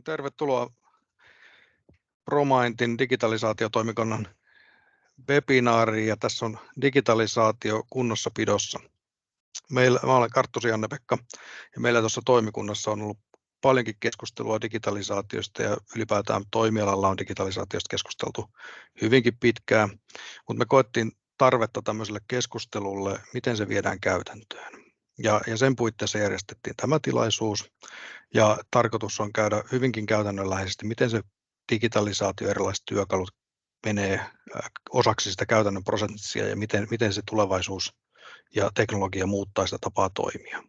Tervetuloa ProMindin digitalisaatiotoimikunnan webinaariin, ja tässä on digitalisaatio kunnossapidossa. Mä olen Karttusi Janne-Pekka, ja meillä tuossa toimikunnassa on ollut paljonkin keskustelua digitalisaatiosta, ja ylipäätään toimialalla on digitalisaatiosta keskusteltu hyvinkin pitkään, mutta me koettiin tarvetta tämmöiselle keskustelulle, miten se viedään käytäntöön. Ja sen puitteissa järjestettiin tämä tilaisuus, ja tarkoitus on käydä hyvinkin käytännönläheisesti, miten se digitalisaatio, erilaiset työkalut menee osaksi sitä käytännön prosessia ja miten se tulevaisuus ja teknologia muuttaa sitä tapaa toimia.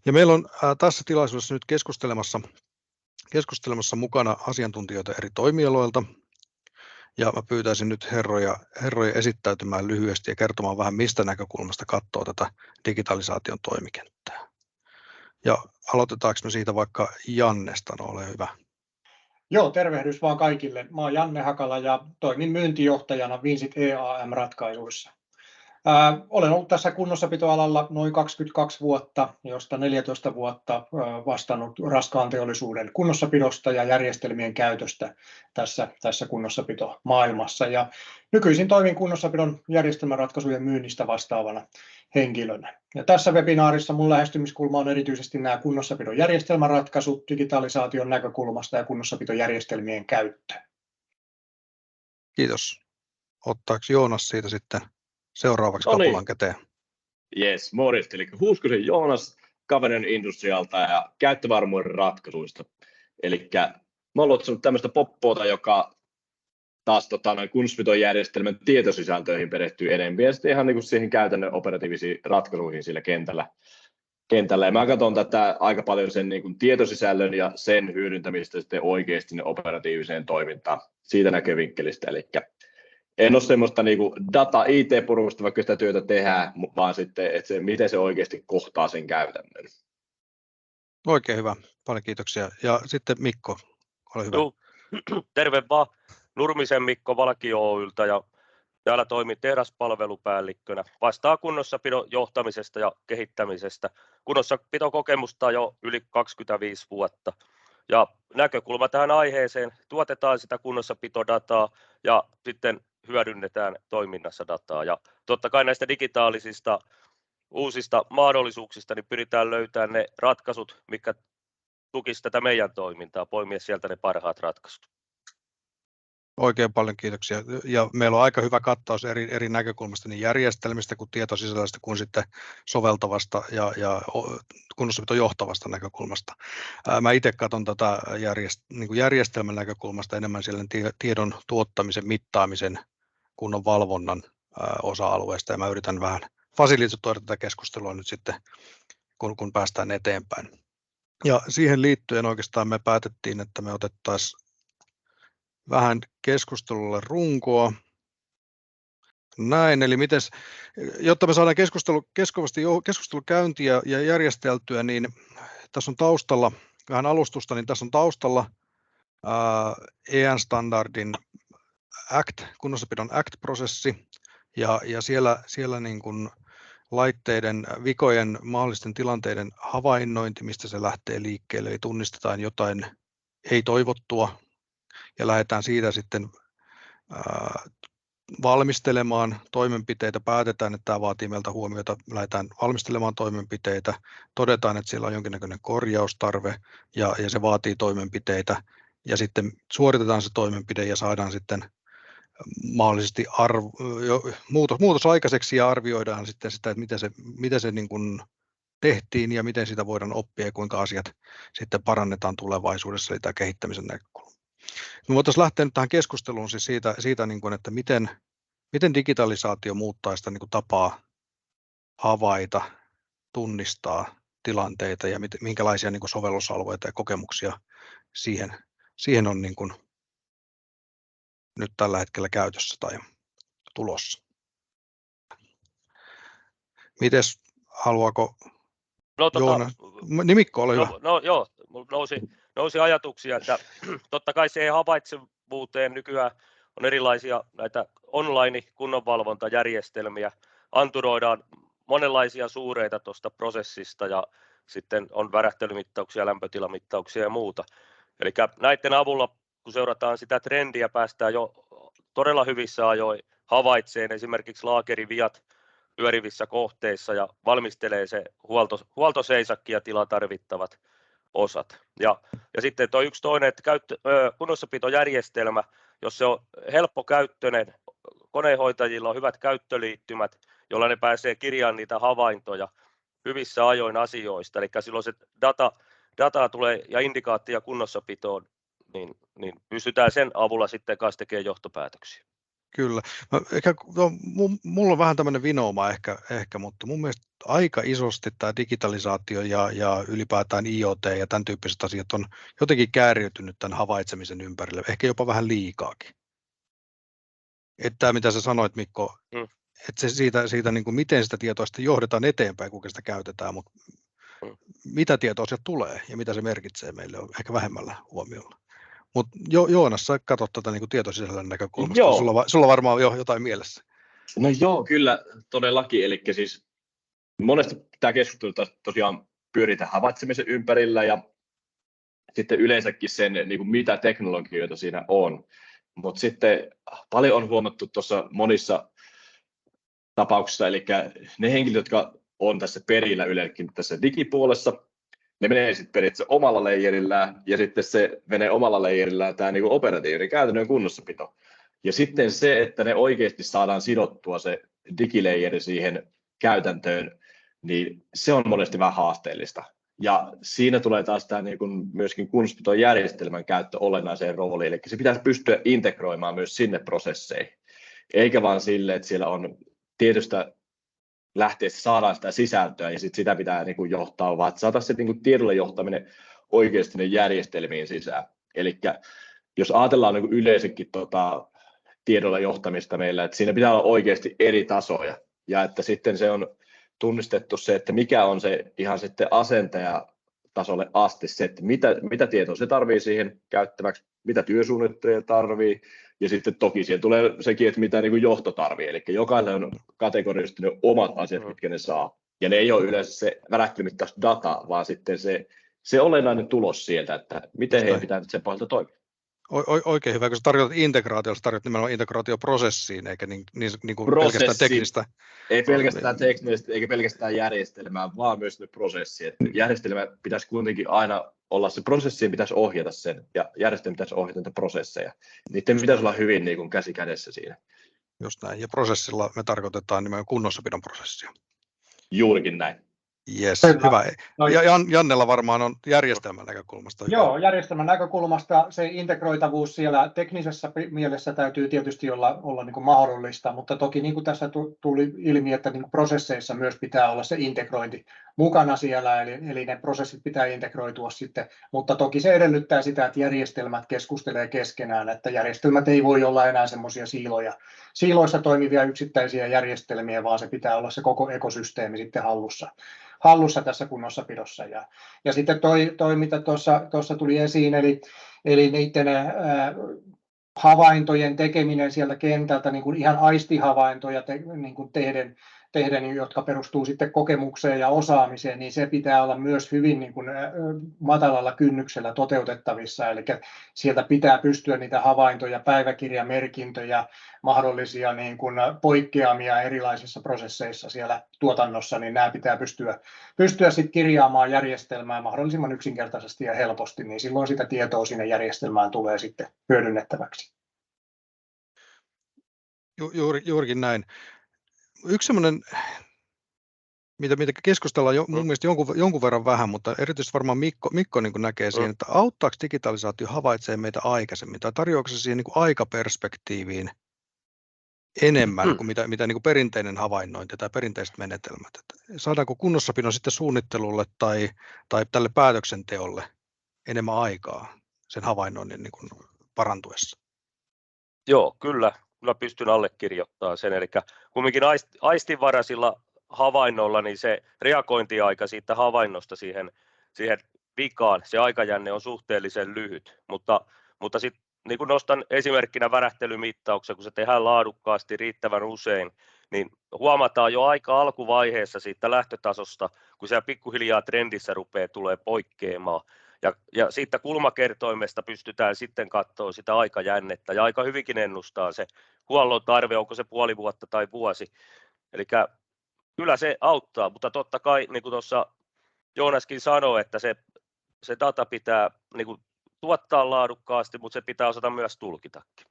Ja meillä on tässä tilaisuudessa nyt keskustelemassa mukana asiantuntijoita eri toimialoilta, ja mä pyytäisin nyt herroja esittäytymään lyhyesti ja kertomaan vähän, mistä näkökulmasta katsoo tätä digitalisaation toimikenttää. Ja aloitetaanko me siitä vaikka Jannesta, no ole hyvä. Joo, tervehdys vaan kaikille. Mä oon Janne Hakala ja toimin myyntijohtajana Vincit EAM-ratkaisuissa. Olen ollut tässä kunnossapitoalalla noin 22 vuotta, josta 14 vuotta vastannut raskaan teollisuuden kunnossapidosta ja järjestelmien käytöstä tässä kunnossapitomaailmassa. Ja nykyisin toimin kunnossapidon järjestelmäratkaisujen myynnistä vastaavana henkilönä. Ja tässä webinaarissa mun lähestymiskulma on erityisesti nämä kunnossapidon järjestelmäratkaisut digitalisaation näkökulmasta ja kunnossapitojärjestelmien käyttö. Kiitos. Ottaako Joonas siitä sitten seuraavaksi kapulan käteen? Yes, morjesta. Eli Huuskosen Joonas Caverion Industrialta ja käyttövarmuuden ratkaisuista. Eli mä oon ottanut tämmöistä poppoota, joka taas kunnossapiton järjestelmän tietosisältöihin perehtyy enemmän ja sitten ihan niin kuin siihen käytännön operatiivisiin ratkaisuihin sillä kentällä. Ja mä katson tätä aika paljon sen niin kuin tietosisällön ja sen hyödyntämistä sitten oikeasti operatiiviseen toimintaan siitä näkövinkkelistä. Eli en ole semmoista niin kuin data-IT-purvusta, vaikka sitä työtä tehdään, vaan sitten, että miten se oikeasti kohtaa sen käytännön. Oikein hyvä, paljon kiitoksia. Ja sitten Mikko, ole hyvä. Joo. Terve vaan, Nurmisen Mikko Valkio Oyltä, ja täällä toimin tehdaspalvelupäällikkönä. Vastaa kunnossapidon johtamisesta ja kehittämisestä. Kunnossapitokokemusta on jo yli 25 vuotta. Ja näkökulma tähän aiheeseen, tuotetaan sitä kunnossapitodataa ja sitten hyödynnetään toiminnassa dataa. Ja totta kai näistä digitaalisista uusista mahdollisuuksista niin pyritään löytämään ne ratkaisut, mitkä tukisivat tätä meidän toimintaa, poimia sieltä ne parhaat ratkaisut. Oikein paljon kiitoksia. Ja meillä on aika hyvä kattaus eri näkökulmasta niin järjestelmistä kuin tietosisällöstä kuin sitten soveltavasta ja kunnossapiton johtavasta näkökulmasta. Mä itse katson tätä niin järjestelmän näkökulmasta enemmän siellä tiedon tuottamisen, mittaamisen, kunnon valvonnan osa-alueesta, ja mä yritän vähän fasilitoida tätä keskustelua nyt sitten, kun päästään eteenpäin. Ja siihen liittyen oikeastaan me päätettiin, että me otettaisiin vähän keskustelulle runkoa. Näin, eli jotta me saadaan keskustelu käyntiä ja järjesteltyä, niin tässä on taustalla, vähän alustusta, niin tässä on taustalla EN-standardin kunnossapidon ACT-prosessi, ja siellä niin kuin laitteiden vikojen mahdollisten tilanteiden havainnointi, mistä se lähtee liikkeelle, eli tunnistetaan jotain ei-toivottua, ja lähdetään siitä sitten valmistelemaan toimenpiteitä, päätetään, että tämä vaatii meiltä huomiota, lähdetään valmistelemaan toimenpiteitä, todetaan, että siellä on jonkinnäköinen korjaustarve ja se vaatii toimenpiteitä, ja sitten suoritetaan se toimenpide ja saadaan sitten mahdollisesti muutos aikaiseksi ja arvioidaan sitten sitä, että miten se niin kuin tehtiin ja miten sitä voidaan oppia ja kuinka asiat sitten parannetaan tulevaisuudessa, eli tämä kehittämisen näkökulma. Me voitaisiin lähteä nyt tähän keskusteluun siis siitä niin kuin, että miten digitalisaatio muuttaa sitä niin kuin tapaa havaita, tunnistaa tilanteita ja minkälaisia niin kuin sovellusalueita ja kokemuksia siihen on niin kuin nyt tällä hetkellä käytössä tai tulossa. Mites, haluaako Joonas? Mikko, ole hyvä. Joo, nousi ajatuksia, että totta kai siihen havaitsevuuteen nykyään on erilaisia näitä online-kunnonvalvontajärjestelmiä, anturoidaan monenlaisia suureita tuosta prosessista ja sitten on värähtelymittauksia, lämpötilamittauksia ja muuta. Eli näiden avulla, kun seurataan sitä trendiä, päästään jo todella hyvissä ajoin havaitsemaan esimerkiksi laakeriviat pyörivissä kohteissa ja valmistelee se huoltoseisakki ja tila tarvittavat osat. Ja sitten tuo yksi toinen, että kunnossapitojärjestelmä, jos se on helppokäyttöinen, koneenhoitajilla on hyvät käyttöliittymät, jolla ne pääsee kirjaamaan niitä havaintoja hyvissä ajoin asioista, eli silloin se dataa tulee ja indikaattia kunnossapitoon, niin pystytään sen avulla sitten kanssa tekemään johtopäätöksiä. Kyllä. Mulla on vähän tämmöinen vinooma ehkä, mutta mun mielestä aika isosti tämä digitalisaatio ja ylipäätään IoT ja tämän tyyppiset asiat on jotenkin kääriytynyt tämän havaitsemisen ympärille, ehkä jopa vähän liikaakin. Että mitä sä sanoit, Mikko, että se siitä niin kuin miten sitä tietoa sitten johdetaan eteenpäin, kuinka sitä käytetään, mutta mitä tietoa sieltä tulee ja mitä se merkitsee meille on ehkä vähemmällä huomiolla. Mutta Joonas, sä katsot tätä niin kuin tietosisällön näkökulmasta, sulla varmaan on jo jotain mielessä. No joo, kyllä todellakin, eli siis monesti tämä keskustelu tosiaan pyörii tämän havaitsemisen ympärillä ja sitten yleensäkin sen, niin kuin mitä teknologioita siinä on, mutta sitten paljon on huomattu tuossa monissa tapauksissa, eli ne henkilöt, jotka on tässä perillä yleensäkin tässä digipuolessa, ne menee sitten periaatteessa omalla layerillään ja sitten se menee omalla layerillään tämä niin kuin operatiivinen käytännön kunnossapito. Ja sitten se, että ne oikeasti saadaan sidottua se digilayeri siihen käytäntöön, niin se on monesti vähän haasteellista. Ja siinä tulee taas tämä niin kuin myöskin kunnossapitojärjestelmän käyttö olennaiseen rooliin, eli se pitäisi pystyä integroimaan myös sinne prosesseihin, eikä vaan sille, että siellä on tietystä lähteestä saadaan sitä sisältöä ja sitten sitä pitää niin kuin johtaa, vaan että saataisiin se niin kuin tiedolle johtaminen oikeasti ne järjestelmiin sisään. Eli jos ajatellaan niin kuin yleensäkin tiedolla johtamista meillä, että siinä pitää olla oikeasti eri tasoja ja että sitten se on tunnistettu se, että mikä on se ihan sitten asentajatasolle asti se, että mitä tietoa se tarvitsee siihen käyttäväksi, mitä työsuunnittelija tarvitsee ja sitten toki siihen tulee sekin, että mitä niin kuin johto tarvitsee, eli jokainen on kategorisesti ne omat asiat, mitkä ne saa ja ne ei ole yleensä se värähtelymittaista data, vaan sitten se olennainen tulos sieltä, että miten heidän pitää sen pohjalta toimia. Oikein hyvä, kun sä tarkoitat integraatiolla, sä tarkoitat nimenomaan integraatioprosessiin, eikä niin kuin pelkästään teknistä. Ei pelkästään teknistä, eikä pelkästään järjestelmää, vaan myös ne prosessit. Järjestelmä pitäisi kuitenkin aina olla, se prosessiin pitäisi ohjata sen, ja järjestelmä pitäisi ohjata niitä prosesseja. Niiden pitäisi olla hyvin niin kuin käsi kädessä siinä. Just näin, ja prosessilla me tarkoitetaan nimenomaan kunnossapidon prosessia. Juurikin näin. Yes, hyvä. Ja Jannella varmaan on järjestelmän näkökulmasta. Joo, järjestelmän näkökulmasta se integroitavuus siellä teknisessä mielessä täytyy tietysti olla niin kuin mahdollista, mutta toki niin kuin tässä tuli ilmi, että niin kuin prosesseissa myös pitää olla se integrointi mukana siellä, eli ne prosessit pitää integroitua sitten, mutta toki se edellyttää sitä, että järjestelmät keskustelee keskenään, että järjestelmät ei voi olla enää semmoisia siiloissa toimivia yksittäisiä järjestelmiä, vaan se pitää olla se koko ekosysteemi sitten hallussa tässä kunnossapidossa. Ja sitten toi mitä tuossa tuli esiin, eli niiden havaintojen tekeminen sieltä kentältä, niin kuin ihan aistihavaintoja niin kuin tehden, jotka perustuu sitten kokemukseen ja osaamiseen, niin se pitää olla myös hyvin niin kuin matalalla kynnyksellä toteutettavissa, eli sieltä pitää pystyä niitä havaintoja, päiväkirjamerkintöjä, mahdollisia niin kuin poikkeamia erilaisissa prosesseissa siellä tuotannossa, niin nämä pitää pystyä sitten kirjaamaan järjestelmään mahdollisimman yksinkertaisesti ja helposti, niin silloin sitä tietoa sinne järjestelmään tulee sitten hyödynnettäväksi. Juurikin näin. Yksi semmoinen, mitä keskustellaan mun mielestä jonkun verran vähän, mutta erityisesti varmaan Mikko niin kuin näkee siihen, että auttaako digitalisaatio havaitsee meitä aikaisemmin, tai tarjoako se siihen niin kuin aikaperspektiiviin enemmän kuin mitä niin kuin perinteinen havainnointi tai perinteiset menetelmät. Että saadaanko kunnossapidon sitten suunnittelulle tai tälle päätöksenteolle enemmän aikaa sen havainnoinnin niin kuin parantuessa? Joo, kyllä pystyn allekirjoittamaan sen, eli kumminkin aistinvaraisilla havainnoilla, niin se reagointiaika siitä havainnosta siihen vikaan, se aikajänne on suhteellisen lyhyt, mutta sitten niin kuin nostan esimerkkinä värähtelymittauksen, kun se tehdään laadukkaasti riittävän usein, niin huomataan jo aika alkuvaiheessa siitä lähtötasosta, kun siellä pikkuhiljaa trendissä rupeaa tulee poikkeamaan. Ja siitä kulmakertoimesta pystytään sitten katsoa sitä aikajännettä ja aika hyvinkin ennustaa se huollon tarve, onko se puoli vuotta tai vuosi. Eli kyllä se auttaa, mutta totta kai niin kuin tuossa Joonaskin sanoi, että se data pitää niin kuin tuottaa laadukkaasti, mutta se pitää osata myös tulkitakin.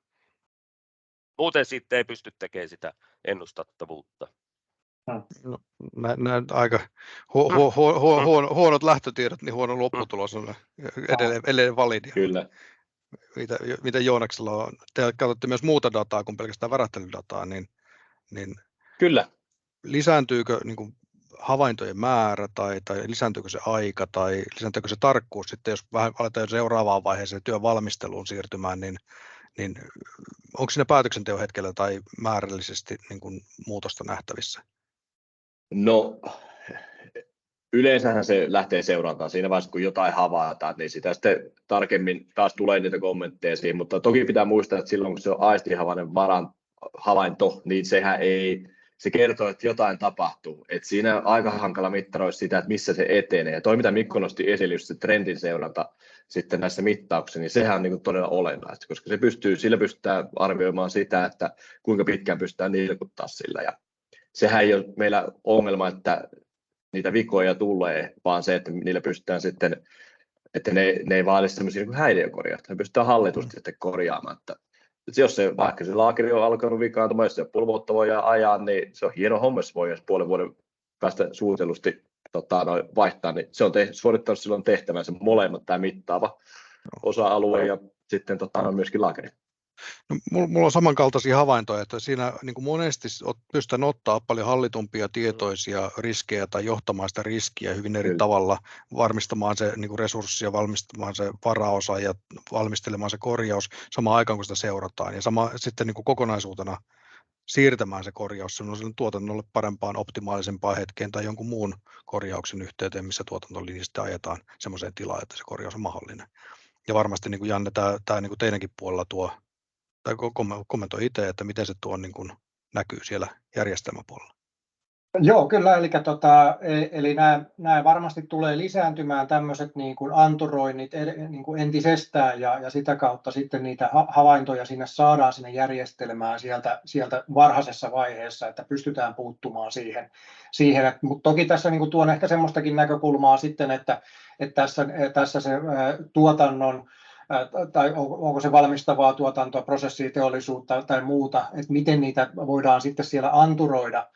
Muuten sitten ei pysty tekemään sitä ennustettavuutta. No, näin aika huonot lähtötiedot, niin huono lopputulos on edelleen validia. Kyllä. Mitä Joonaksella on? Te katsotte myös muuta dataa kuin pelkästään värähtelydataa, niin Kyllä. lisääntyykö niin kuin havaintojen määrä tai lisääntyykö se aika tai lisääntyykö se tarkkuus sitten, jos vähän aletaan seuraavaan vaiheeseen työn valmisteluun siirtymään, niin onko siinä päätöksenteon hetkellä tai määrällisesti niin kuin muutosta nähtävissä? No, yleensähän se lähtee seurantaan siinä vaiheessa, kun jotain havaitaan, niin sitä sitten tarkemmin taas tulee niitä kommentteja siihen, mutta toki pitää muistaa, että silloin kun se on aistihavainen havainto, niin se kertoo, että jotain tapahtuu. Et siinä on aika hankala mittaroida sitä, että missä se etenee. Ja toi, mitä Mikko nosti esille, just se trendin seuranta sitten näissä mittauksissa, niin sehän on niin kuin todella olennaista, koska sillä pystytään arvioimaan sitä, että kuinka pitkään pystytään nilkuttaa sillä. Ja sehän ei ole meillä ongelma, että niitä vikoja tulee, vaan se, että niillä pystytään sitten, että ne ei vaadi sellaisia niin häiriökorjausta, ne pystytään hallitusti sitten korjaamaan. Että jos se, vaikka se laakeri on alkanut vikaantumaan, jos se puoli vuotta voidaan ajaa, niin se on hieno homma, jos voi puolen vuoden päästä suunnitellusti vaihtaa, niin se on suorittanut silloin tehtävänsä molemmat, tämä mittaava osa-alue ja sitten myöskin laakeri. No, mulla on samankaltaisia havaintoja, että siinä niin kuin monesti pystytään ottaa paljon hallitumpia tietoisia riskejä tai johtamaan sitä riskiä hyvin eri tavalla, varmistamaan se niin kuin resurssia, valmistamaan se varaosa ja valmistelemaan se korjaus samaan aikaan, kun sitä seurataan. Ja sitten niin kuin kokonaisuutena siirtämään se korjaus sellaiselle tuotannolle parempaan, optimaalisempaan hetkeen tai jonkun muun korjauksen yhteyteen, missä tuotantolinja sitten ajetaan sellaiseen tilaan, että se korjaus on mahdollinen. Ja varmasti niin kuin Janne, tämä niin kuin teidänkin puolella tuo, tai kommentoi itse, että miten se tuo niin kuin näkyy siellä järjestelmäpuolella. Joo, kyllä, eli nämä varmasti tulee lisääntymään tämmöiset niin kuin anturoinnit niin kuin entisestään ja sitä kautta sitten niitä havaintoja sinne saadaan sinne järjestelmään sieltä varhaisessa vaiheessa, että pystytään puuttumaan siihen. Mutta toki tässä niin kuin tuon ehkä semmoistakin näkökulmaa sitten, että tässä se tuotannon tai onko se valmistavaa tuotantoa, prosessiteollisuutta tai muuta, että miten niitä voidaan sitten siellä anturoida,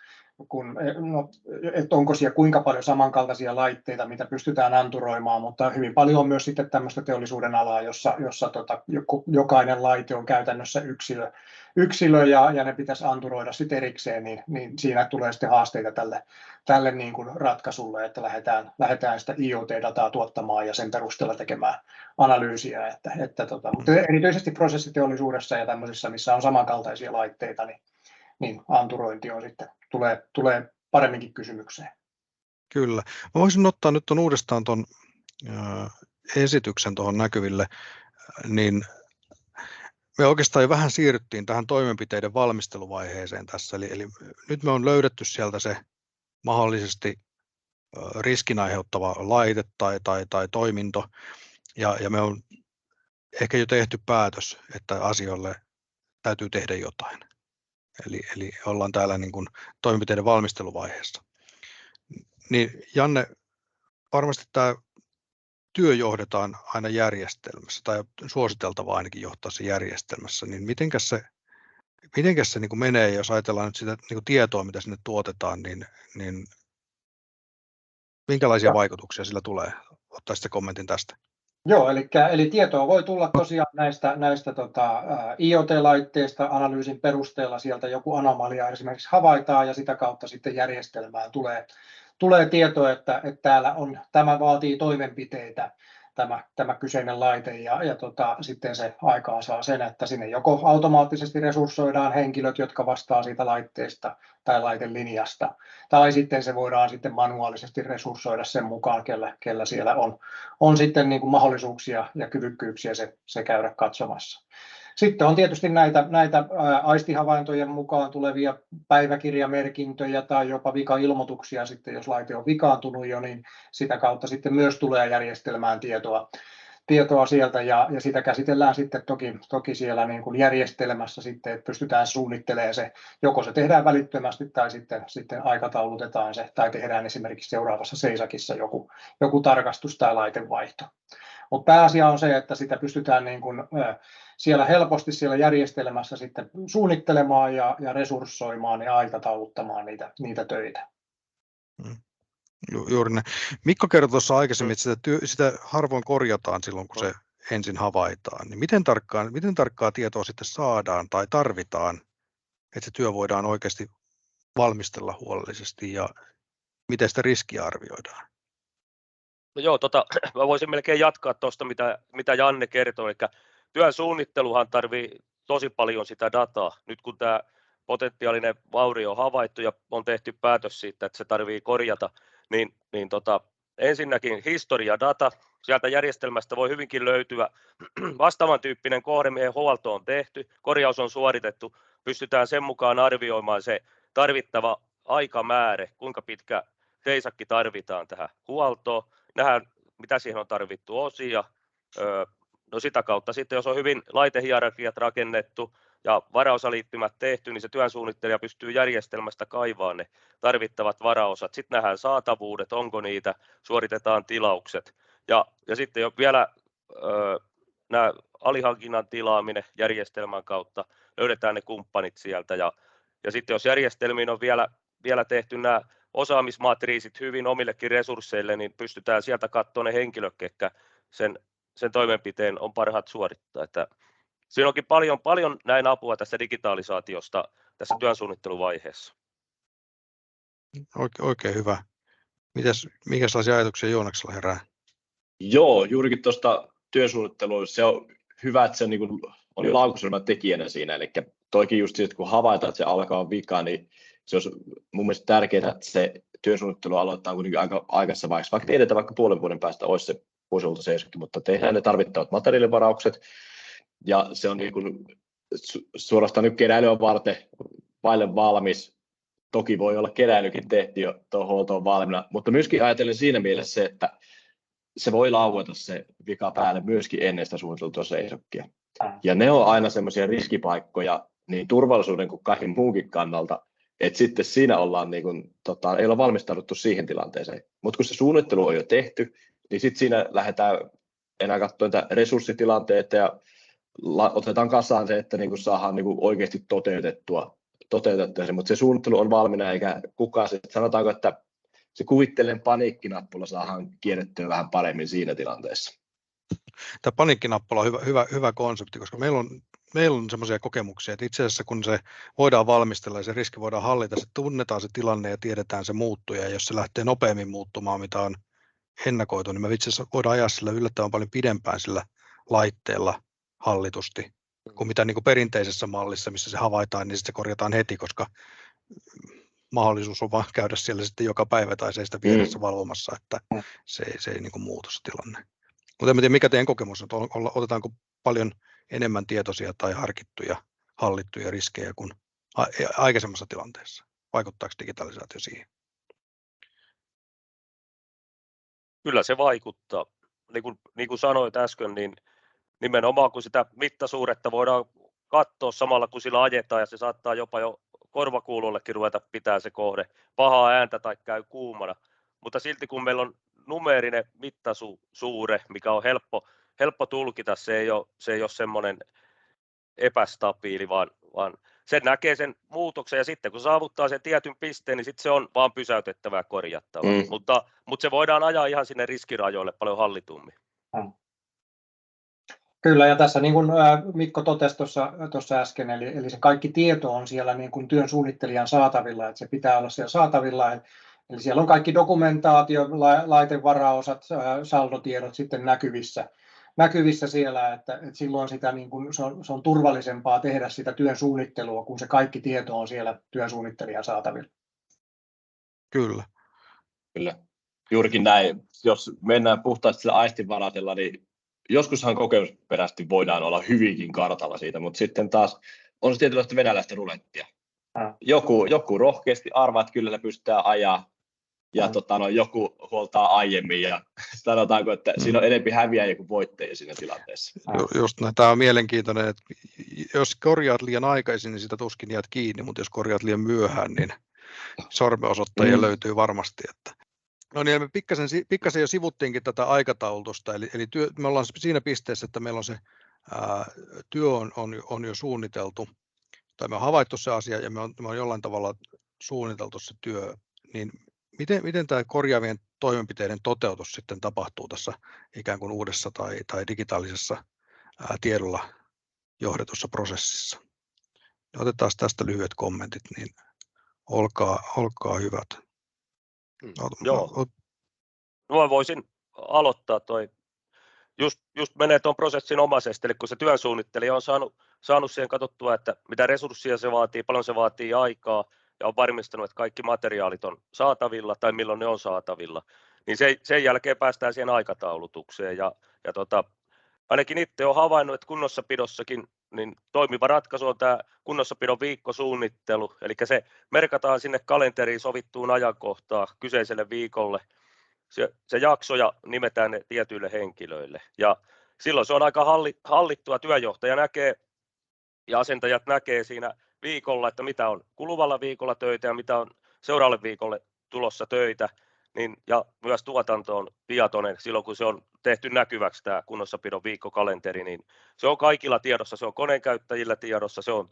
että onko siellä kuinka paljon samankaltaisia laitteita, mitä pystytään anturoimaan, mutta hyvin paljon on myös sitten tämmöistä teollisuuden alaa, jossa jokainen laite on käytännössä yksilö ja ne pitäisi anturoida sitten erikseen, niin siinä tulee sitten haasteita tälle niin kuin ratkaisulle, että lähdetään sitä IoT-dataa tuottamaan ja sen perusteella tekemään analyysiä, mutta erityisesti prosessiteollisuudessa ja tämmöisissä, missä on samankaltaisia laitteita, niin anturointi on sitten tulee paremminkin kysymykseen. Kyllä. Mä voisin ottaa nyt uudestaan tuon esityksen tuohon näkyville, niin me oikeastaan jo vähän siirryttiin tähän toimenpiteiden valmisteluvaiheeseen tässä, eli nyt me on löydetty sieltä se mahdollisesti riskin aiheuttava laite tai toiminto, ja me on ehkä jo tehty päätös, että asioille täytyy tehdä jotain. Eli ollaan täällä niin kuin toimenpiteiden valmisteluvaiheessa. Niin Janne, varmasti tämä työ johdetaan aina järjestelmässä, tai suositeltavaa ainakin johtaa se järjestelmässä, niin mitenkäs se niin kuin menee, jos ajatellaan nyt sitä niin kuin tietoa, mitä sinne tuotetaan, niin minkälaisia vaikutuksia sillä tulee? Ottaisitte kommentin tästä. Joo, eli tietoa voi tulla tosiaan näistä IoT-laitteista analyysin perusteella, sieltä joku anomalia esimerkiksi havaitaan ja sitä kautta sitten järjestelmään tulee tieto, että täällä on, tämä vaatii toimenpiteitä, tämä kyseinen laite ja sitten se aikaan saa sen, että sinne joko automaattisesti resurssoidaan henkilöt, jotka vastaa siitä laitteesta tai laitelinjasta, tai sitten se voidaan sitten manuaalisesti resurssoida sen mukaan, kellä siellä on sitten niin kuin mahdollisuuksia ja kyvykkyyksiä se käydä katsomassa. Sitten on tietysti näitä aistihavaintojen mukaan tulevia päiväkirjamerkintöjä tai jopa vikailmoituksia sitten, jos laite on vikaantunut jo, niin sitä kautta sitten myös tulee järjestelmään tietoa sieltä ja sitä käsitellään sitten toki siellä niin kuin järjestelmässä sitten, että pystytään suunnittelemaan se, joko se tehdään välittömästi tai sitten aikataulutetaan se tai tehdään esimerkiksi seuraavassa seisakissa joku tarkastus tai laitevaihto. Mutta pääasia on se, että sitä pystytään niin kuin siellä helposti siellä järjestelmässä sitten suunnittelemaan ja resurssoimaan ja aikatauluttamaan niitä töitä. Juuri näin. Mikko kertoi tuossa aikaisemmin, että sitä harvoin korjataan silloin, kun se ensin havaitaan. Niin miten tarkkaa tietoa sitten saadaan tai tarvitaan, että se työ voidaan oikeasti valmistella huolellisesti ja miten sitä riskiä arvioidaan? No joo, mä voisin melkein jatkaa tuosta, mitä Janne kertoi, eli työn suunnitteluhan tarvii tosi paljon sitä dataa. Nyt kun tämä potentiaalinen vaurio on havaittu ja on tehty päätös siitä, että se tarvii korjata, niin ensinnäkin historiadata. Sieltä järjestelmästä voi hyvinkin löytyä vastaavan tyyppinen kohde, mihin huolto on tehty, korjaus on suoritettu, pystytään sen mukaan arvioimaan se tarvittava aikamäärä, kuinka pitkä seisakki tarvitaan tähän huoltoon, nähdään mitä siihen on tarvittu osia, no sitä kautta sitten jos on hyvin laitehierarkiat rakennettu ja varaosaliittymät tehty, niin se työnsuunnittelija pystyy järjestelmästä kaivaamaan ne tarvittavat varaosat. Sitten nähdään saatavuudet, onko niitä, suoritetaan tilaukset. Ja sitten jo vielä nämä alihankinnan tilaaminen järjestelmän kautta, löydetään ne kumppanit sieltä. Ja sitten jos järjestelmiin on vielä tehty nämä osaamismatriisit hyvin omillekin resursseille, niin pystytään sieltä katsomaan ne henkilöt, ketkä sen toimenpiteen on parhaat suorittaa. Että siinä onkin paljon näin apua tässä digitalisaatiosta tässä työnsuunnitteluvaiheessa. Oikein hyvä. Minkälaisia ajatuksia Joonaksella herää? Joo, juurikin tuosta työsuunnittelua, se on hyvä, että se niin kuin oli laukaisuna tekijänä siinä, eli toikin just siitä, kun havaitaan, että se alkaa vika, niin se olisi mun mielestä tärkeää, että se työsuunnittelu aloittaa kuitenkin aika aikaisessa vaiheessa, vaikka tiedetään vaikka puolen vuoden päästä olisi se vuosilta seisokki, mutta tehdään ne tarvittavat materiaalivaraukset, ja se on niin kuin suorastaan nyt keräilyä varten vaille valmis. Toki voi olla keräilykin tehty jo tuohon huoltoon valmiina, mutta myöskin ajatellen siinä mielessä se, että se voi laueta se vika päälle myöskin ennen sitä suunniteltua seisokkia. Ja ne on aina semmoisia riskipaikkoja niin turvallisuuden kuin kaiken muunkin kannalta, että sitten siinä ollaan niin kuin, ei olla valmistauduttu siihen tilanteeseen. Mutta kun se suunnittelu on jo tehty, niin sitten siinä lähdetään enää katsoa niitä resurssitilanteita ja otetaan kasaan se, että niin kuin saadaan niin kuin oikeasti toteutettua se, mutta se suunnittelu on valmiina eikä kukaan sanotaanko, että se kuvittelen paniikkinappula saadaan kierrettyä vähän paremmin siinä tilanteessa. Tämä paniikkinappula on hyvä konsepti, koska meillä on semmoisia kokemuksia, että itse asiassa kun se voidaan valmistella ja se riski voidaan hallita, se tunnetaan se tilanne ja tiedetään se muuttuja, ja jos se lähtee nopeammin muuttumaan, mitä on ennakoitu, niin me itse asiassa voidaan ajaa sillä yllättävän paljon pidempään sillä laitteella hallitusti kuin mitä niin kuin perinteisessä mallissa, missä se havaitaan, niin sitten se korjataan heti, koska mahdollisuus on vaan käydä siellä sitten joka päivä tai se sitä vieressä valvomassa, että se ei niin kuin muutu se tilanne. Mutta en tiedä, mikä teidän kokemus on, otetaanko paljon enemmän tietoisia tai harkittuja, hallittuja riskejä kuin aikaisemmassa tilanteessa? Vaikuttaako digitalisaatio siihen? Kyllä se vaikuttaa. Niin kuin sanoit äsken, niin nimenomaan kun sitä mittasuuretta voidaan katsoa samalla kun sillä ajetaan ja se saattaa jopa jo korvakuulollekin ruveta pitää se kohde, pahaa ääntä tai käy kuumana, mutta silti kun meillä on numeerinen mittasuure, mikä on helppo tulkita, se ei ole semmoinen epästabiili, vaan se näkee sen muutoksen ja sitten kun saavuttaa sen tietyn pisteen, niin sitten se on vaan pysäytettävä ja korjattava, mutta se voidaan ajaa ihan sinne riskirajoille paljon hallitummin. Kyllä, ja tässä niin kuin Mikko totesi tuossa äsken, eli se kaikki tieto on siellä niin kuin työn suunnittelijan saatavilla, että se pitää olla siellä saatavilla, eli siellä on kaikki dokumentaatio, laitevaraosat, saldotiedot sitten näkyvissä siellä, että silloin sitä niin kuin, se on turvallisempaa tehdä sitä työn suunnittelua, kun se kaikki tieto on siellä työn suunnittelijan saatavilla. Kyllä. Juurikin näin. Jos mennään puhtaasti sillä aistinvaraisella, niin joskushan kokemusperäisesti voidaan olla hyvinkin kartalla siitä, mutta sitten taas on se tietynlaista venäläistä rulettia. Joku rohkeasti arvaa, että kyllä ne pystytään ajaa, ja joku huoltaa aiemmin, ja sanotaanko, että siinä on enemmän häviäjiä kuin voittajia siinä tilanteessa. Just näin. Tämä on mielenkiintoinen, että jos korjaat liian aikaisin, niin sitä tuskin jäät kiinni, mutta jos korjaat liian myöhään, niin sormenosoittajia löytyy varmasti. No niin, me pikkasen jo sivuttiinkin tätä aikataulutusta, eli me ollaan siinä pisteessä, että meillä on se työ on jo suunniteltu, tai me on havaittu se asia, ja me on jollain tavalla suunniteltu se työ, niin miten tämä korjaavien toimenpiteiden toteutus sitten tapahtuu tässä ikään kuin uudessa tai digitaalisessa tiedolla johdetussa prosessissa? Otetaan tästä lyhyet kommentit, niin olkaa hyvät. Joo. No, voisin aloittaa toi. Just menee tuon prosessin omaisesti, eli kun se työn suunnittelija on saanut siihen katsottua, että mitä resursseja se vaatii, paljon se vaatii aikaa, ja on varmistanut, että kaikki materiaalit on saatavilla tai milloin ne on saatavilla, niin sen jälkeen päästään siihen aikataulutukseen. Ja ainakin itse olen havainnut, että kunnossapidossakin niin toimiva ratkaisu on tämä kunnossapidon viikkosuunnittelu, eli se merkataan sinne kalenteriin sovittuun ajankohtaan kyseiselle viikolle, se jakso ja nimetään ne tietyille henkilöille. Ja silloin se on aika hallittua, työjohtaja näkee ja asentajat näkee siinä viikolla, että mitä on kuluvalla viikolla töitä ja mitä on seuraavalle viikolle tulossa töitä, niin, ja myös tuotanto on tietoinen silloin, kun se on tehty näkyväksi tämä kunnossapidon viikkokalenteri, niin se on kaikilla tiedossa, se on koneenkäyttäjillä tiedossa, se on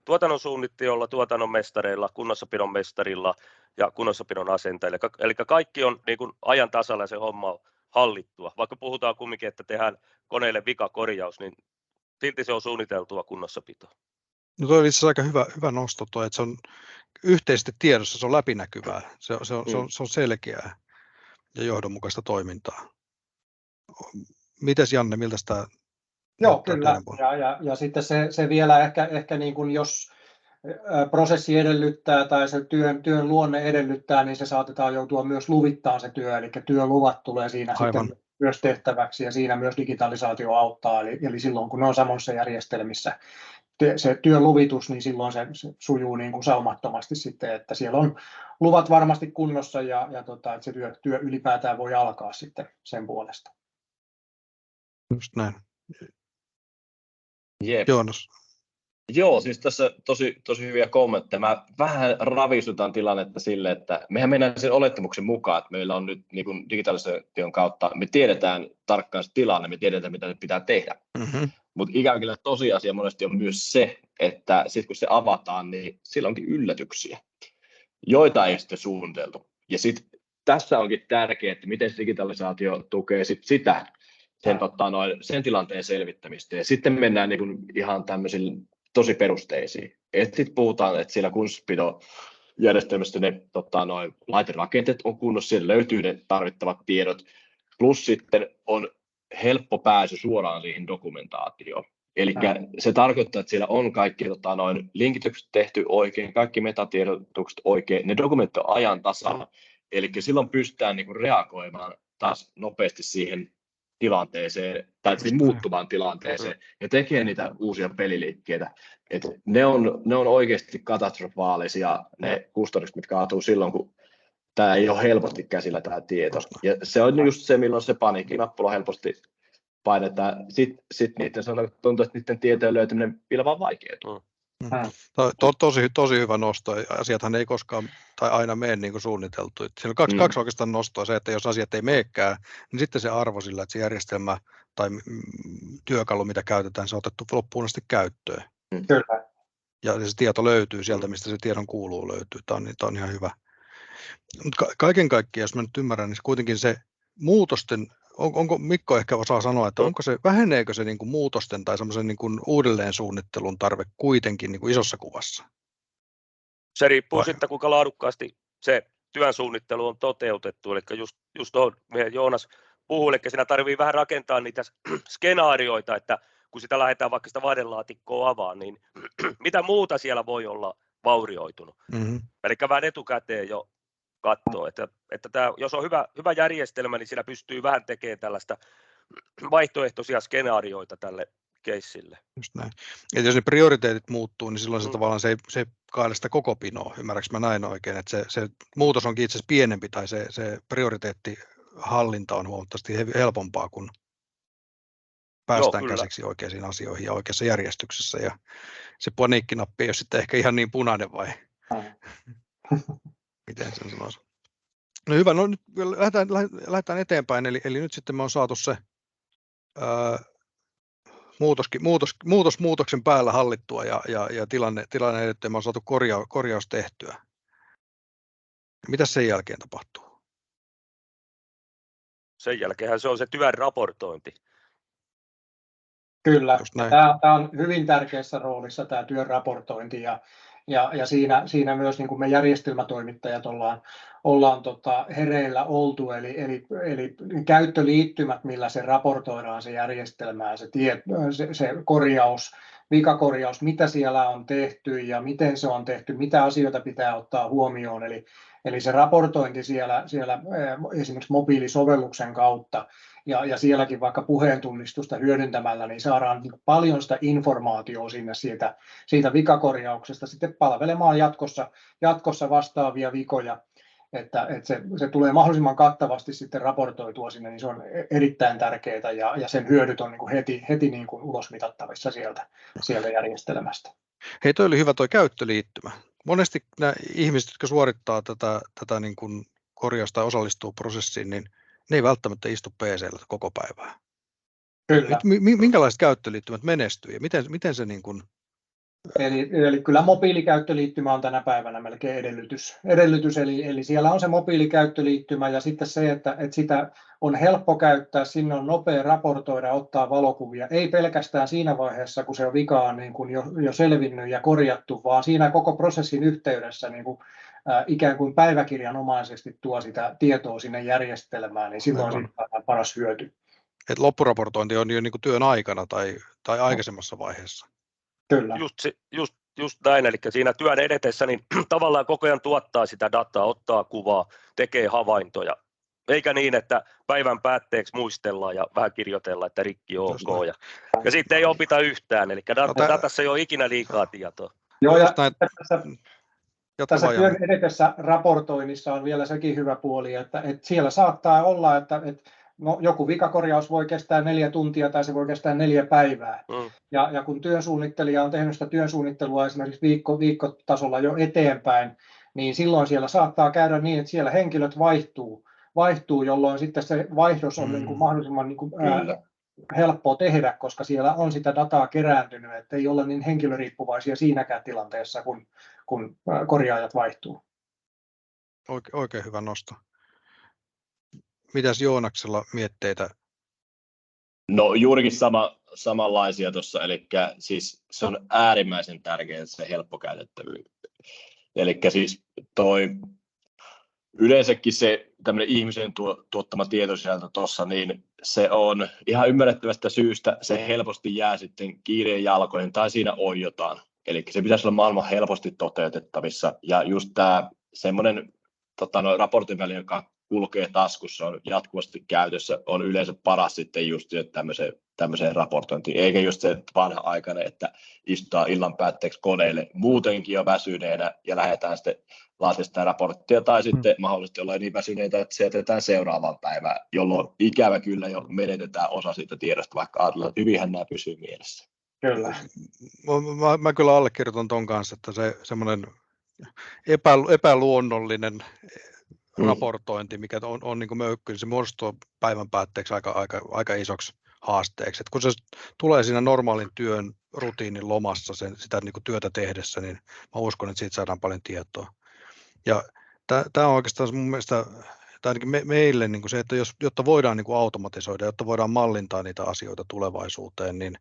tuotannon suunnittelijoilla, tuotannon mestareilla, kunnossapidon mestarilla ja kunnossapidon asentajilla. Eli kaikki on niin kuin ajan tasalla ja se homma on hallittua. Vaikka puhutaan kumminkin, että tehdään koneelle vikakorjaus, niin silti se on suunniteltua kunnossapitoa. No toi on itse asiassa aika hyvä nosto toi, että se on yhteisesti tiedossa, se on läpinäkyvää, se on selkeää ja johdonmukaista toimintaa. Mites Janne, miltä tämä? Joo, kyllä. Ja sitten se vielä ehkä niin kuin jos prosessi edellyttää tai se työn luonne edellyttää, niin se saatetaan joutua myös luvittaa se työ, eli työluvat tulee siinä sitten myös tehtäväksi ja siinä myös digitalisaatio auttaa, eli silloin kun ne on samoissa järjestelmissä se työluvitus, niin silloin se sujuu niin kuin saumattomasti sitten, että siellä on luvat varmasti kunnossa ja että se työ ylipäätään voi alkaa sitten sen puolesta. Just näin. Jep. Joonas. Joo, siis tässä tosi hyviä kommentteja. Mä vähän ravisutan tilannetta sille, että mehän mennään sen olettamuksen mukaan, että meillä on nyt niin kuin digitalisaation kautta, me tiedetään tarkkaan se tilanne, me tiedetään mitä nyt pitää tehdä. Mm-hmm. Mutta ikävä kyllä tosiasia monesti on myös se, että sitten kun se avataan, niin sillä onkin yllätyksiä, joita ei sitten suunniteltu. Ja sitten tässä onkin tärkeää, että miten digitalisaatio tukee sen tilanteen selvittämistä. Ja sitten mennään niin kuin ihan tämmöisille tosi perusteisiin. Sitten puhutaan, että siellä kunnossapidon järjestelmässä ne laiterakenteet on kunnossa, siellä löytyy ne tarvittavat tiedot, plus sitten on helppo pääsy suoraan siihen dokumentaatioon. Eli se tarkoittaa, että siellä on kaikki linkitykset tehty oikein, kaikki metatiedotukset oikein, ne dokumentit on ajan tasalla, eli silloin pystytään niin kuin reagoimaan taas nopeasti siihen tilanteeseen tai muuttuvaan tilanteeseen ja tekee niitä uusia peliliikkeitä. Et ne on oikeasti katastrofaalisia ne kustannukset, mitkä kaatuu silloin, kun tämä ei ole helposti käsillä tämä tieto. Ja se on just se, milloin se paniikkinappula helposti painetaan. Sitten tuntuu, että niiden tietojen löytyminen vielä vaan vaikeaa. Tosi hyvä nosto. Asiathan ei koskaan tai aina mene niin kuin suunniteltu. Siinä on kaksi oikeastaan nostoa. Se, että jos asiat ei meekään, niin sitten se arvo sillä, että se järjestelmä tai työkalu, mitä käytetään, se on otettu loppuun asti käyttöön. Kyllä. Ja se tieto löytyy sieltä, mistä se tiedon kuuluu löytyy. Tämä on ihan hyvä. Mutta kaiken kaikkiaan, jos mä nyt ymmärrän, niin kuitenkin se muutosten, onko Mikko ehkä osaa sanoa, että väheneekö se niin kuin muutosten tai semmoisen niin kuin uudelleen suunnittelun tarve kuitenkin niin kuin isossa kuvassa? Se riippuu sitten, kuinka laadukkaasti se työn suunnittelu on toteutettu, eli just tuohon meidän Joonas puhui, eli siinä tarvii vähän rakentaa niitä skenaarioita, että kun sitä lähdetään vaikka sitä vaadelaatikkoa avaan, niin mitä muuta siellä voi olla vaurioitunut. Mm-hmm. Eli vähän etukäteen jo katsoa, että tämä, jos on hyvä järjestelmä, niin siinä pystyy vähän tekemään tällaista vaihtoehtoisia skenaarioita tälle keissille. Just näin. Et jos ne prioriteetit muuttuu, niin silloin se tavallaan se ei kaada sitä koko pinoa, ymmärrätkö mä näin oikein, että se muutos onkin itse asiassa pienempi tai se prioriteettihallinta on huomattavasti helpompaa, kun päästään käsiksi oikeisiin asioihin ja oikeassa järjestyksessä ja se paniikkinappi ei ole sitten ehkä ihan niin punainen vai miten sen sanoisi. No hyvä, no nyt lähdetään eteenpäin, eli nyt sitten me on saatu se muutos muutoksen päällä hallittua ja tilanne edettyä, me on saatu korjaus tehtyä. Mitä sen jälkeen tapahtuu? Sen jälkeenhän se on se työn raportointi. Kyllä, tämä on hyvin tärkeässä roolissa tämä työn raportointi ja siinä myös niin kuin me järjestelmätoimittajat ollaan hereillä oltu, eli käyttöliittymät, millä se raportoidaan se järjestelmään, se korjaus, vikakorjaus, mitä siellä on tehty ja miten se on tehty, mitä asioita pitää ottaa huomioon, eli se raportointi siellä esimerkiksi mobiilisovelluksen kautta ja sielläkin vaikka puheentunnistusta hyödyntämällä, niin saadaan paljon sitä informaatiota sinne siitä vikakorjauksesta sitten palvelemaan jatkossa vastaavia vikoja, että se tulee mahdollisimman kattavasti sitten raportoitua sinne, niin se on erittäin tärkeää ja sen hyödyt on niin kuin heti niin kuin ulosmitattavissa sieltä järjestelmästä. Hei, toi oli hyvä toi käyttöliittymä. Monesti nämä ihmiset, jotka suorittaa tätä niin kuin korjausta tai osallistuu prosessiin, niin ne ei välttämättä istu PC:llä koko päivää. Kyllä. Minkälaiset käyttöliittymät menestyy ja miten se niin kuin... Eli kyllä mobiilikäyttöliittymä on tänä päivänä melkein edellytys eli siellä on se mobiilikäyttöliittymä ja sitten se, että sitä on helppo käyttää, sinne on nopea raportoida, ottaa valokuvia, ei pelkästään siinä vaiheessa, kun se on vikaan niin kuin jo selvinnyt ja korjattu, vaan siinä koko prosessin yhteydessä niin kuin, ikään kuin päiväkirjanomaisesti tuo sitä tietoa sinne järjestelmään, niin silloin siitä on paras hyöty. Et loppuraportointi on jo niin kuin työn aikana tai aikaisemmassa vaiheessa. Kyllä. Just näin, eli siinä työn edetessä niin tavallaan koko ajan tuottaa sitä dataa, ottaa kuvaa, tekee havaintoja, eikä niin, että päivän päätteeksi muistellaan ja vähän kirjoitellaan, että rikki on ok, ja sitten ei opita yhtään, eli datassa ei ole ikinä liikaa tietoa. Joo, ja tässä työn edetessä raportoinnissa on vielä sekin hyvä puoli, että siellä saattaa olla, että joku vikakorjaus voi kestää 4 tuntia tai se voi kestää 4 päivää. Ja kun työsuunnittelija on tehnyt sitä työsuunnittelua esimerkiksi viikkotasolla jo eteenpäin, niin silloin siellä saattaa käydä niin, että siellä henkilöt vaihtuu jolloin sitten se vaihdos on niin kuin mahdollisimman niin kuin, helppoa tehdä, koska siellä on sitä dataa kerääntynyt, että ei olla niin henkilöriippuvaisia siinäkään tilanteessa, kun korjaajat vaihtuu. Oikein hyvä nosto. Mitäs Joonaksella mietteitä? No juurikin samanlaisia tuossa, eli siis se on äärimmäisen tärkeää se helppo käytettävyys. Eli siis yleensäkin se tämmöinen ihmisen tuottama tietosieltä tuossa, niin se on ihan ymmärrettävästä syystä, se helposti jää sitten kiireen jalkoihin tai siinä oiotaan. Eli se pitäisi olla maailman helposti toteutettavissa ja just tämä semmoinen raportin väline, joka kulkee taskussa, on jatkuvasti käytössä, on yleensä paras sitten just tämmöiseen raportointiin, eikä just se vanha-aikainen, että istutaan illan päätteeksi koneelle muutenkin jo väsyneenä ja lähdetään sitten laatimaan sitä raporttia, tai sitten mahdollisesti ollaan niin väsyneitä, että se jätetään seuraavaan päivään, jolloin ikävä kyllä jo menetetään osa siitä tiedosta, vaikka ajatellaan, että hyvinhän nämä pysyy mielessä. Kyllä. Mä kyllä allekirjoitan ton kanssa, että se semmoinen epäluonnollinen raportointi, mikä on niin kuin möykky, niin se muodostuu päivän päätteeksi aika isoksi haasteeksi. Et kun se tulee siinä normaalin työn rutiinin lomassa sitä niin kuin työtä tehdessä, niin mä uskon, että siitä saadaan paljon tietoa. Ja tämä on oikeastaan mun mielestä, tai ainakin meille niin kuin se, että jotta voidaan niin kuin automatisoida, jotta voidaan mallintaa niitä asioita tulevaisuuteen, niin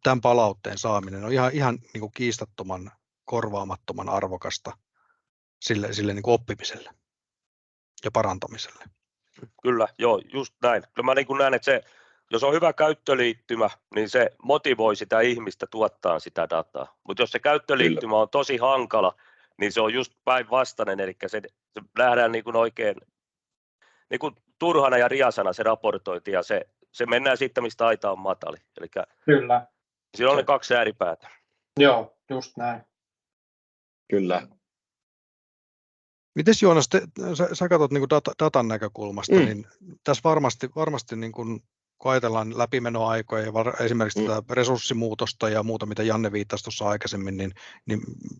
tämän palautteen saaminen on ihan niin kuin kiistattoman korvaamattoman arvokasta sille niin kuin oppimiselle ja parantamiselle. Kyllä, joo, just näin. Kyllä mä niin kuin näen, että se, jos on hyvä käyttöliittymä, niin se motivoi sitä ihmistä tuottaa sitä dataa. Mutta jos se käyttöliittymä on tosi hankala, niin se on just päinvastainen, eli se nähdään niin kuin oikein niin kuin turhana ja riasana se raportointi, ja se mennään sitten, mistä aita on matali. Eli Kyllä. siinä on ne kaksi ääripäätä. Joo, just näin. Kyllä. Mites Joonas, sä katsot niin kuin datan näkökulmasta, niin tässä varmasti niin kuin, kun ajatellaan läpimenoaikoja ja esimerkiksi tätä resurssimuutosta ja muuta, mitä Janne viittasi tuossa aikaisemmin, niin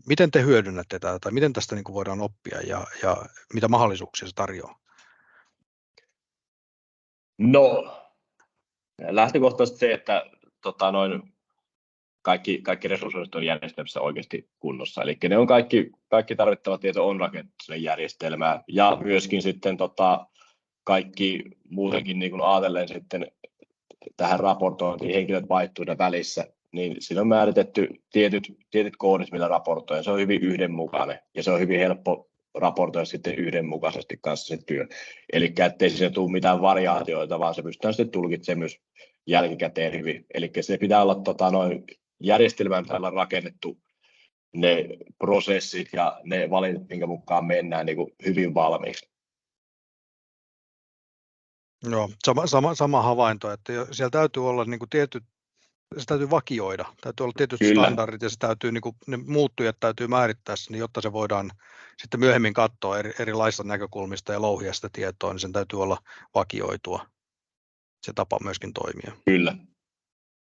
miten te hyödynnätte tätä, tai miten tästä niin kuin voidaan oppia ja mitä mahdollisuuksia se tarjoaa? No, lähtökohtaisesti se, että kaikki resurssit on järjestelmässä oikeasti kunnossa. Eli ne on kaikki tarvittava tieto on rakennettu sinne järjestelmään. Ja myöskin sitten kaikki muutenkin niin kuin ajatellen sitten tähän raportointiin, henkilöt vaihtuina välissä, niin siinä on määritetty tietyt koodit, millä raportoidaan. Se on hyvin yhdenmukainen ja se on hyvin helppo raportoida sitten yhdenmukaisesti kanssa se työ. Eli ettei siinä tule mitään variaatioita, vaan se pystytään sitten tulkitsemaan myös jälkikäteen hyvin. Eli se pitää olla järjestelmään täällä rakennettu ne prosessit ja ne valinnat, minkä mukaan mennään niin kuin hyvin valmiiksi. Joo, sama havainto, että siellä täytyy olla niin kuin se täytyy vakioida, täytyy olla tietyt standardit ja se täytyy, niin kuin, ne muuttujat täytyy määrittää sinne, jotta se voidaan sitten myöhemmin katsoa erilaisista näkökulmista ja louhia sitä tietoa, niin sen täytyy olla vakioitua se tapa myöskin toimia. Kyllä.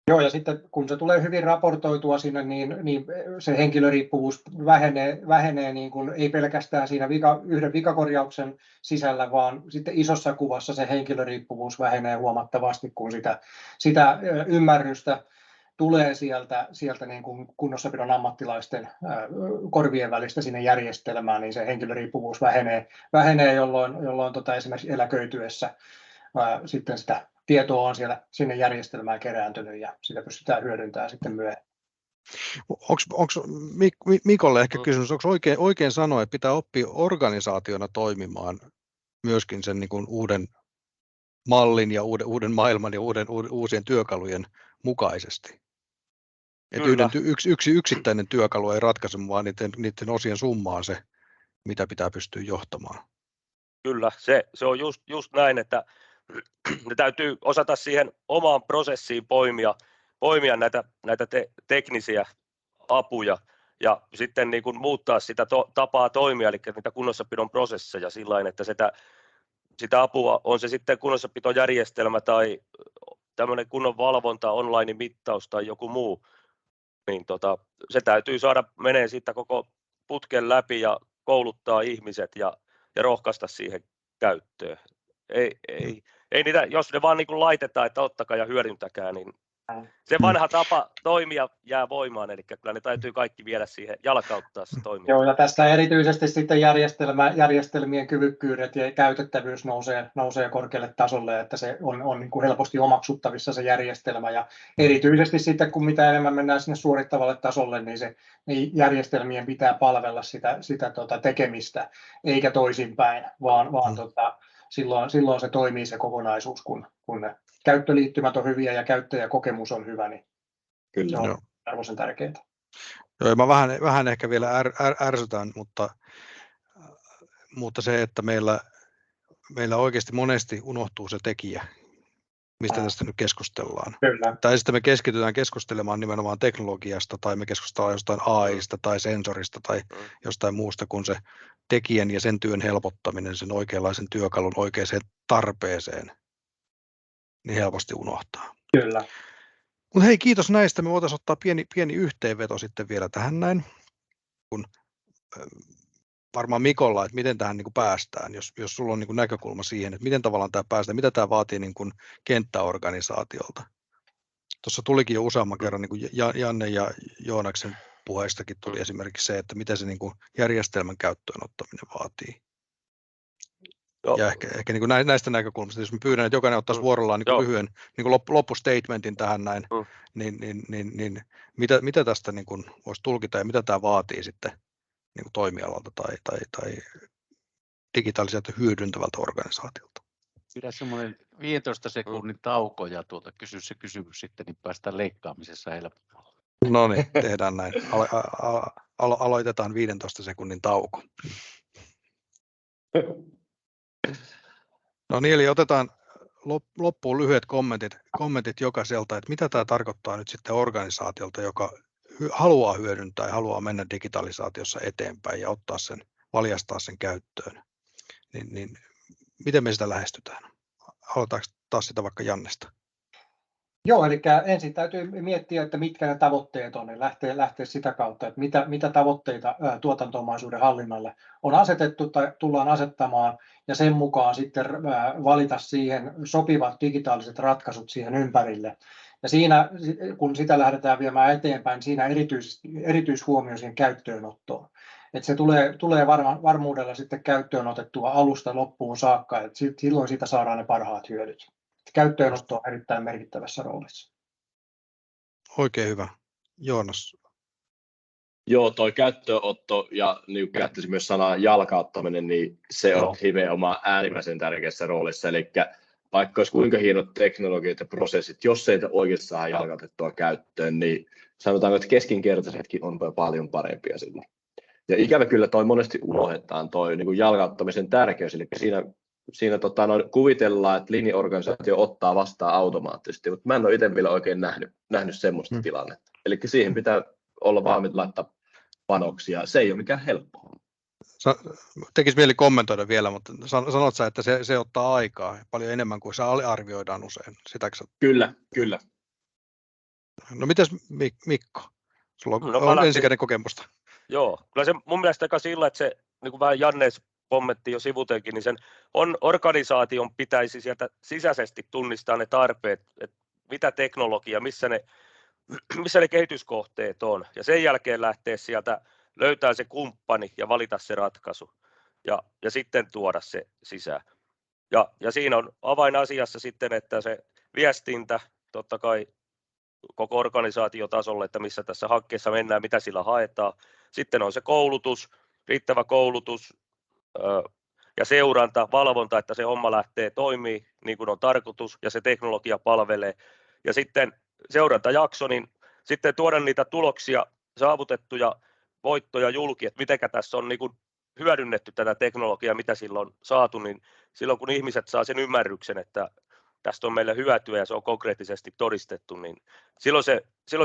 Joo, ja sitten kun se tulee hyvin raportoitua sinne, niin se henkilöriippuvuus vähenee niin kuin, ei pelkästään siinä yhden vikakorjauksen sisällä, vaan sitten isossa kuvassa se henkilöriippuvuus vähenee huomattavasti, kun sitä ymmärrystä tulee sieltä niin kuin kunnossapidon ammattilaisten korvien välistä sinne järjestelmään, niin se henkilöriippuvuus vähenee jolloin esimerkiksi eläköityessä sitten sitä tietoa on sinne järjestelmään kerääntynyt ja sitä pystytään hyödyntämään sitten myöhemmin. Onko Mikolle ehkä kysymys, onko oikein sanoa, että pitää oppia organisaationa toimimaan myöskin sen niin kuin uuden mallin ja uuden maailman ja uusien työkalujen mukaisesti? Että yksi yksittäinen työkalu ei ratkaise, vaan niiden osien summa on se, mitä pitää pystyä johtamaan. Kyllä, se on just näin, että ne täytyy osata siihen omaan prosessiin poimia näitä teknisiä apuja ja sitten niin kuin muuttaa sitä tapaa toimia, eli niitä kunnossapidon prosesseja sillä tavalla, että sitä apua, on se sitten kunnossapitojärjestelmä tai tämmöinen kunnon valvonta, online-mittaus tai joku muu, niin se täytyy saada menee siitä koko putken läpi ja kouluttaa ihmiset ja rohkaista siihen käyttöön. Ei niitä, jos ne vaan niin kuin laitetaan, että ottakaa ja hyödyntäkää, niin se vanha tapa toimia jää voimaan, eli kyllä ne täytyy kaikki viedä siihen, jalkauttaa se toiminta. Joo, ja tästä erityisesti sitten järjestelmien kyvykkyydet ja käytettävyys nousee korkealle tasolle, että se on niin kuin helposti omaksuttavissa se järjestelmä, ja erityisesti sitten kun mitä enemmän mennään sinne suorittavalle tasolle, niin järjestelmien pitää palvella sitä tekemistä, eikä toisinpäin, vaan silloin se toimii se kokonaisuus, kun ne käyttöliittymät on hyviä ja käyttäjäkokemus on hyvä, niin Kyllä. se on arvoisen tärkeää. Joo, mä vähän ehkä vielä ärsytän, mutta se, että meillä oikeasti monesti unohtuu se tekijä, mistä tästä nyt keskustellaan. Kyllä. Tai sitten me keskitytään keskustelemaan nimenomaan teknologiasta, tai me keskustellaan jostain AIsta tai sensorista tai jostain muusta, kun se tekijän ja sen työn helpottaminen, sen oikeanlaisen työkalun oikeaan tarpeeseen, niin helposti unohtaa. Kyllä. Mutta hei, kiitos näistä. Me voitaisiin ottaa pieni yhteenveto sitten vielä tähän näin, kun varmaan Mikolla, että miten tähän niin kuin päästään, jos sulla on niin kuin näkökulma siihen, että miten tavallaan tämä päästään, mitä tämä vaatii niin kuin kenttäorganisaatiolta. Tuossa tulikin jo useamman kerran, niin kuin Janne ja Joonaksen puheistakin tuli esimerkiksi se, että miten se niin kuin järjestelmän käyttöön ottaminen vaatii. Joo. Ja ehkä niin kuin näistä näkökulmista, jos mä pyydän, että jokainen ottaisi vuorollaan niin kuin lyhyen niin kuin loppustatementin tähän näin, niin mitä tästä niin kuin voisi tulkita ja mitä tämä vaatii sitten niin kuin toimialalta tai digitaaliselta hyödyntävältä organisaatiolta. Pidä semmoinen 15 sekunnin tauko ja kysy se kysymys sitten, niin päästään leikkaamisessa helpommalla. No niin, tehdään näin. aloitetaan 15 sekunnin tauko. No niin, eli otetaan loppuun lyhyet kommentit jokaiselta, että mitä tämä tarkoittaa nyt sitten organisaatiolta, joka haluaa hyödyntää ja haluaa mennä digitalisaatiossa eteenpäin ja valjastaa sen käyttöön. Niin miten me sitä lähestytään? Aloitetaanko taas sitä vaikka Jannesta? Joo, eli ensin täytyy miettiä, että mitkä ne tavoitteet on, ja lähteä sitä kautta, että mitä tavoitteita tuotanto-omaisuuden hallinnalle on asetettu tai tullaan asettamaan, ja sen mukaan sitten valita siihen sopivat digitaaliset ratkaisut siihen ympärille. Ja siinä, kun sitä lähdetään viemään eteenpäin, siinä erityishuomio siihen käyttöönottoon. Että se tulee varmuudella sitten käyttöön otettua alusta loppuun saakka, että silloin siitä saadaan ne parhaat hyödyt. Käyttöönotto on erittäin merkittävässä roolissa. Oikein hyvä. Joonas. Joo, toi käyttöönotto ja niin käyttäisin myös sanaa jalkauttaminen, niin se on hivenomaan äärimmäisen tärkeässä roolissa. Eli vaikka olisi kuinka hienot teknologiat ja prosessit, jos ei oikeasti saa jalkautettua käyttöön, niin sanotaanko, että keskinkertaisetkin on paljon parempia silloin. Ja ikävä kyllä toi monesti unohdetaan toi niin kuin jalkauttamisen tärkeys, eli siinä kuvitellaan, että linjaorganisaatio ottaa vastaan automaattisesti, mutta mä en ole itse vielä oikein nähnyt semmoista tilannetta. Eli siihen pitää olla valmiit laittaa panoksia. Se ei ole mikään helppoa. Tekisi mieli kommentoida vielä, mutta sanot sä, että se ottaa aikaa paljon enemmän kuin se aliarvioidaan usein. Kyllä. No mitäs Mikko? Sulla on ensikäden kokemusta. Joo, kyllä se mun mielestä aika sillä, että se niin kuin vähän Jannes kommentti jo sivutenkin, niin sen organisaation pitäisi sieltä sisäisesti tunnistaa ne tarpeet, että mitä teknologia, missä ne kehityskohteet on, ja sen jälkeen lähteä sieltä löytää se kumppani ja valita se ratkaisu, ja sitten tuoda se sisään. Ja siinä on avainasiassa sitten, että se viestintä, totta kai koko organisaatiotasolle, että missä tässä hankkeessa mennään, mitä sillä haetaan. Sitten on se koulutus, riittävä koulutus ja seuranta, valvonta, että se homma lähtee toimii niin kuin on tarkoitus ja se teknologia palvelee. Ja sitten seurantajakso, niin sitten tuoda niitä tuloksia, saavutettuja voittoja julki, että mitenkä tässä on niin kuin hyödynnetty tätä teknologiaa, mitä silloin on saatu, niin silloin kun ihmiset saa sen ymmärryksen, että tästä on meille hyötyä ja se on konkreettisesti todistettu, niin silloin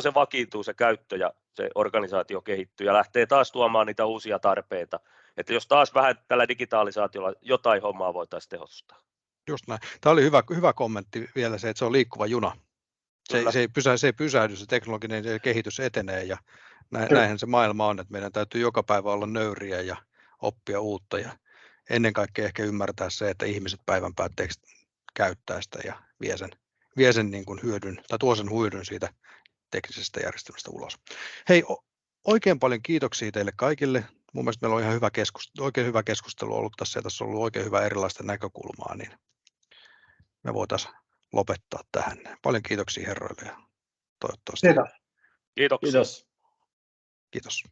se vakiintuu se käyttö ja se organisaatio kehittyy ja lähtee taas tuomaan niitä uusia tarpeita. Että jos taas vähän tällä digitalisaatiolla jotain hommaa voitaisiin tehostaa. Just näin. Tämä oli hyvä kommentti vielä se, että se on liikkuva juna. Se ei pysähdy, se teknologinen kehitys etenee ja näinhän se maailma on, että meidän täytyy joka päivä olla nöyriä ja oppia uutta ja ennen kaikkea ehkä ymmärtää se, että ihmiset päivän päätteeksi käyttää sitä ja vie sen niin kuin hyödyn tai tuo sen hyödyn siitä teknisestä järjestelmästä ulos. Hei, oikein paljon kiitoksia teille kaikille. Mun mielestä meillä on ihan oikein hyvä keskustelu ollut tässä ja tässä on ollut oikein hyvä erilaista näkökulmaa, niin me voitaisiin lopettaa tähän. Paljon kiitoksia herroille ja toivottavasti. Kiitos. Kiitoksia. Kiitos. Kiitos.